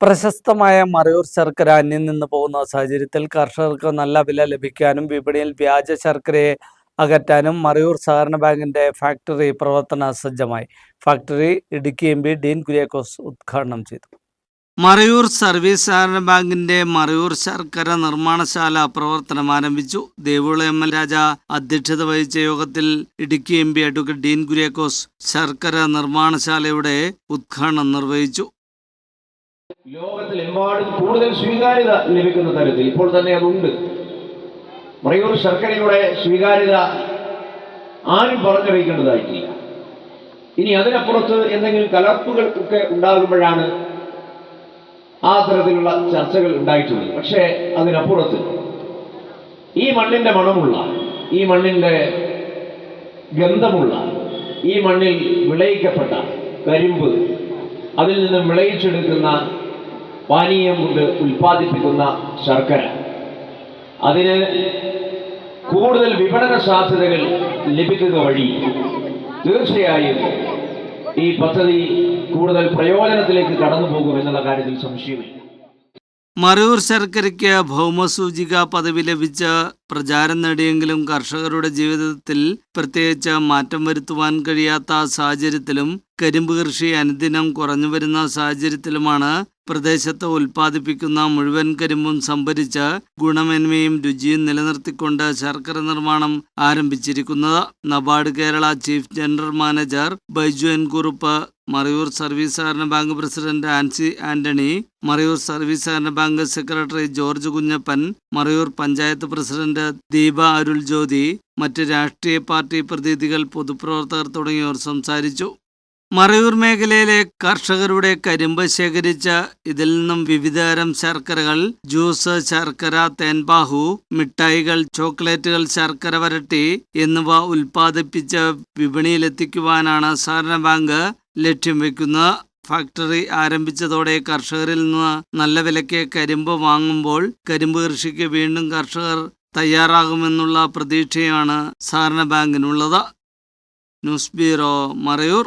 പ്രശസ്തമായ മറയൂർ ശർക്കര അന്യം നിന്ന് പോകുന്ന സാഹചര്യത്തിൽ കർഷകർക്ക് നല്ല വില ലഭിക്കാനും വിപണിയിൽ വ്യാജ ശർക്കരയെ അകറ്റാനും മറയൂർ സഹകരണ ബാങ്കിന്റെ ഫാക്ടറി പ്രവർത്തന സജ്ജമായി. Factory Idukki M P Dean Kuriakose ഉദ്ഘാടനം ചെയ്തു. മറയൂർ സർവീസ് സഹകരണ ബാങ്കിന്റെ മറയൂർ ശർക്കര നിർമ്മാണശാല പ്രവർത്തനം ആരംഭിച്ചു. ദേവുള എം എൽ രാജ അധ്യക്ഷത വഹിച്ച യോഗത്തിൽ Idukki M P advocate Dean Kuriakose ശർക്കര നിർമ്മാണശാലയുടെ ഉദ്ഘാടനം നിർവഹിച്ചു. ലോകത്തിലെമ്പാടും കൂടുതൽ സ്വീകാര്യത ലഭിക്കുന്ന തരത്തിൽ ഇപ്പോൾ തന്നെ അതുണ്ട്. മറയൂർ ശർക്കരയുടെ സ്വീകാര്യത ആരും പറഞ്ഞറിയിക്കേണ്ടതായിട്ടില്ല. ഇനി അതിനപ്പുറത്ത് എന്തെങ്കിലും കലർപ്പുകൾ ഒക്കെ ഉണ്ടാകുമ്പോഴാണ് ആ തരത്തിലുള്ള ചർച്ചകൾ ഉണ്ടായിട്ടുള്ളത്. പക്ഷേ അതിനപ്പുറത്ത് ഈ മണ്ണിന്റെ മണമുള്ള, ഈ മണ്ണിന്റെ ഗന്ധമുള്ള, ഈ മണ്ണിൽ വിളയിക്കപ്പെട്ട കരിമ്പ്, അതിൽ നിന്ന് വിളയിച്ചെടുക്കുന്ന പാനീയം കൊണ്ട് ഉൽപ്പാദിപ്പിക്കുന്ന ശർക്കര, അതിന് കൂടുതൽ വിപണന സാധ്യതകൾ ലഭിക്കുക വഴി തീർച്ചയായും ഈ പദ്ധതി കൂടുതൽ പ്രയോജനത്തിലേക്ക് കടന്നു പോകുമെന്നുള്ള കാര്യത്തിൽ സംശയമില്ല. മറയൂർ ശർക്കരയ്ക്ക് ഭൗമസൂചിക പദവി ലഭിച്ച പ്രചാരം നേടിയെങ്കിലും കർഷകരുടെ ജീവിതത്തിൽ പ്രത്യേകിച്ച് മാറ്റം വരുത്തുവാൻ കഴിയാത്ത സാഹചര്യത്തിലും കരിമ്പ് കൃഷി അനുദിനം കുറഞ്ഞു വരുന്ന സാഹചര്യത്തിലുമാണ് പ്രദേശത്ത് ഉൽപ്പാദിപ്പിക്കുന്ന മുഴുവൻ കരിമ്പും സംഭരിച്ച് ഗുണമേന്മയും രുചിയും നിലനിർത്തിക്കൊണ്ട് ശർക്കര നിർമ്മാണം ആരംഭിച്ചിരിക്കുന്നത്. NABARD Kerala chief general manager Baiju N Kurup, Marayur service സഹകരണ bank president Ancy Antony, Marayur service സഹകരണ bank secretary George Kunjappan, Marayur panchayat president Deepa Arul Jyothi, മറ്റ് രാഷ്ട്രീയ പാർട്ടി പ്രതിനിധികൾ, പൊതുപ്രവർത്തകർ തുടങ്ങിയവർ സംസാരിച്ചു. മറയൂർ മേഖലയിലെ കർഷകരുടെ കരിമ്പ് ശേഖരിച്ച് ഇതിൽ നിന്നും വിവിധതരം ശർക്കരകൾ, ജ്യൂസ്, ശർക്കര തേൻപാഹു, മിഠായികൾ, ചോക്ലേറ്റുകൾ, ശർക്കര വരട്ടി എന്നിവ ഉൽപ്പാദിപ്പിച്ച് വിപണിയിലെത്തിക്കുവാനാണ് സഹകരണ ബാങ്ക് ലക്ഷ്യം വയ്ക്കുന്നത്. ഫാക്ടറി ആരംഭിച്ചതോടെ കർഷകരിൽ നിന്ന് നല്ല വിലയ്ക്ക് കരിമ്പ് വാങ്ങുമ്പോൾ കരിമ്പ് കൃഷിക്ക് വീണ്ടും കർഷകർ തയ്യാറാകുമെന്നുള്ള പ്രതീക്ഷയാണ് സഹകരണ ബാങ്കിനുള്ളത്. News bureau, Marayur.